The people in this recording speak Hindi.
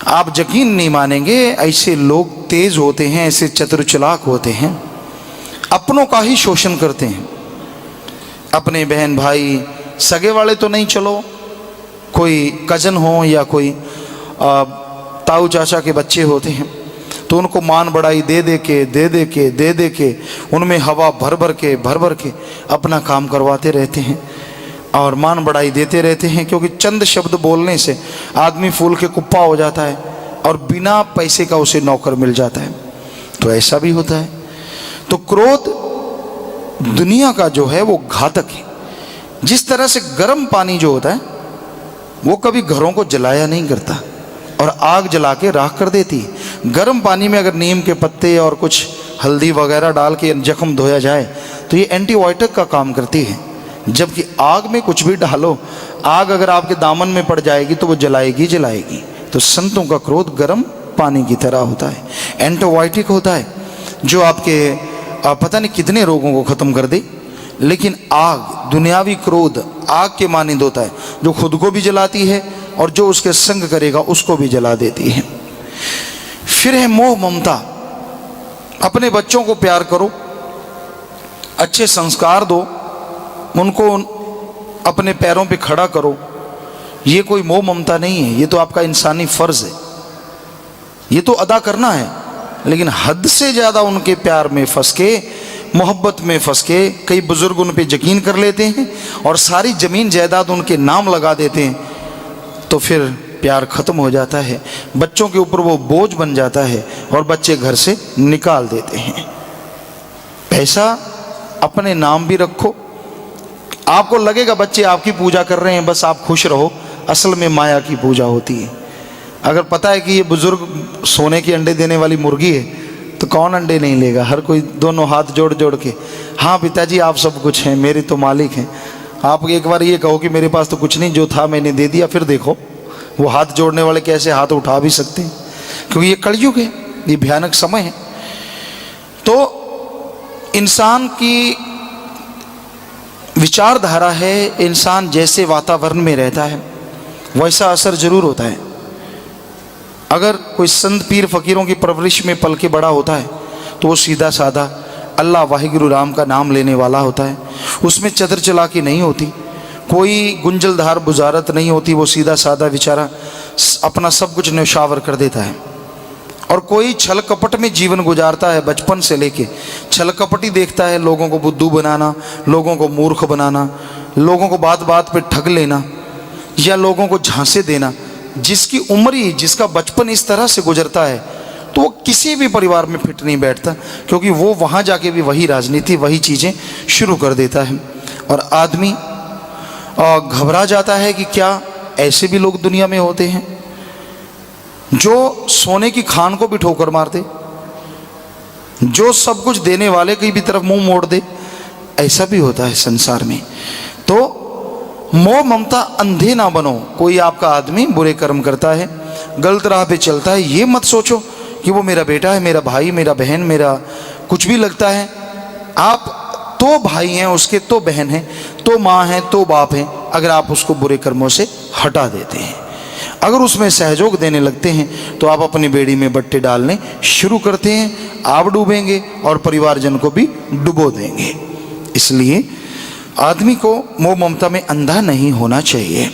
आप यकीन नहीं मानेंगे, ऐसे लोग तेज होते हैं, ऐसे चतुर चालाक होते हैं, अपनों का ही शोषण करते हैं। अपने बहन भाई सगे वाले तो नहीं, चलो कोई कजन हो या कोई ताऊ चाचा के बच्चे होते हैं, तो उनको मान बढ़ाई दे दे के उनमें हवा भर भर के अपना काम करवाते रहते हैं और मान बढ़ाई देते रहते हैं। क्योंकि चंद शब्द बोलने से आदमी फूल के कुप्पा हो जाता है और बिना पैसे का उसे नौकर मिल जाता है। तो ऐसा भी होता है। तो क्रोध दुनिया का जो है वो घातक है। जिस तरह से गर्म पानी जो होता है वो कभी घरों को जलाया नहीं करता और आग जला के राख कर देती है। गर्म पानी में अगर नीम के पत्ते और कुछ हल्दी वगैरह डाल के जख्म धोया जाए तो ये एंटीबायोटिक का काम करती है। जबकि आग में कुछ भी डालो, आग अगर आपके दामन में पड़ जाएगी तो वो जलाएगी। तो संतों का क्रोध गर्म पानी की तरह होता है, एंटीबायोटिक होता है, जो आपके पता नहीं कितने रोगों को ख़त्म कर दे। लेकिन आग, दुनियावी क्रोध आग के मानिंद होता है, जो खुद को भी जलाती है और जो उसके संग करेगा उसको भी जला देती है। फिर है मोह ममता। अपने बच्चों को प्यार करो, अच्छे संस्कार दो, उनको अपने पैरों पे खड़ा करो। ये कोई मोह ममता नहीं है, ये तो आपका इंसानी फर्ज है, ये तो अदा करना है। लेकिन हद से ज़्यादा उनके प्यार में फंस के, मोहब्बत में फंस के कई बुजुर्ग उन पे यकीन कर लेते हैं और सारी ज़मीन जायदाद उनके नाम लगा देते हैं, तो फिर प्यार ख़त्म हो जाता है। बच्चों के ऊपर वो बोझ बन जाता है और बच्चे घर से निकाल देते हैं। पैसा अपने नाम भी रखो, आपको लगेगा बच्चे आपकी पूजा कर रहे हैं, बस आप खुश रहो, असल में माया की पूजा होती है। अगर पता है कि ये बुजुर्ग सोने के अंडे देने वाली मुर्गी है तो कौन अंडे नहीं लेगा। हर कोई दोनों हाथ जोड़ जोड़ के, हाँ पिताजी आप सब कुछ हैं, मेरे तो मालिक हैं। आप एक बार ये कहो कि मेरे पास तो कुछ नहीं, जो था मैंने दे दिया, फिर देखो वो हाथ जोड़ने वाले कैसे हाथ उठा भी सकते हैं। क्योंकि ये कलयुग है, ये भयानक समय है। तो इंसान की विचारधारा है, इंसान जैसे वातावरण में रहता है वैसा असर जरूर होता है। अगर कोई संत पीर फकीरों की परवरिश में पल के बड़ा होता है तो वो सीधा साधा अल्लाह वाहिगुरु राम का नाम लेने वाला होता है। उसमें चतुर चालाकी नहीं होती, कोई गुंजलधार बुजारत नहीं होती, वो सीधा साधा बेचारा अपना सब कुछ न्यौछावर कर देता है। और कोई छल कपट में जीवन गुजारता है, बचपन से लेके छल कपटी देखता है, लोगों को बुद्धू बनाना, लोगों को मूर्ख बनाना, लोगों को बात बात पे ठग लेना या लोगों को झांसे देना। जिसकी उम्र ही, जिसका बचपन इस तरह से गुजरता है तो वो किसी भी परिवार में फिट नहीं बैठता, क्योंकि वो वहाँ जाके भी वही राजनीति, वही चीज़ें शुरू कर देता है। और आदमी घबरा जाता है कि क्या ऐसे भी लोग दुनिया में होते हैं जो सोने की खान को भी ठोकर मार दे, जो सब कुछ देने वाले की भी तरफ मुंह मोड़ दे। ऐसा भी होता है संसार में। तो मोह ममता अंधे ना बनो। कोई आपका आदमी बुरे कर्म करता है, गलत राह पे चलता है, ये मत सोचो कि वो मेरा बेटा है, मेरा भाई, मेरा बहन, मेरा कुछ भी लगता है। आप तो भाई हैं उसके, तो बहन हैं, तो माँ हैं, तो बाप हैं। अगर आप उसको बुरे कर्मों से हटा देते हैं, अगर उसमें सहयोग देने लगते हैं तो आप अपनी बेड़ी में बट्टे डालने शुरू करते हैं। आप डूबेंगे और परिवारजन को भी डुबो देंगे। इसलिए आदमी को मोह ममता में अंधा नहीं होना चाहिए।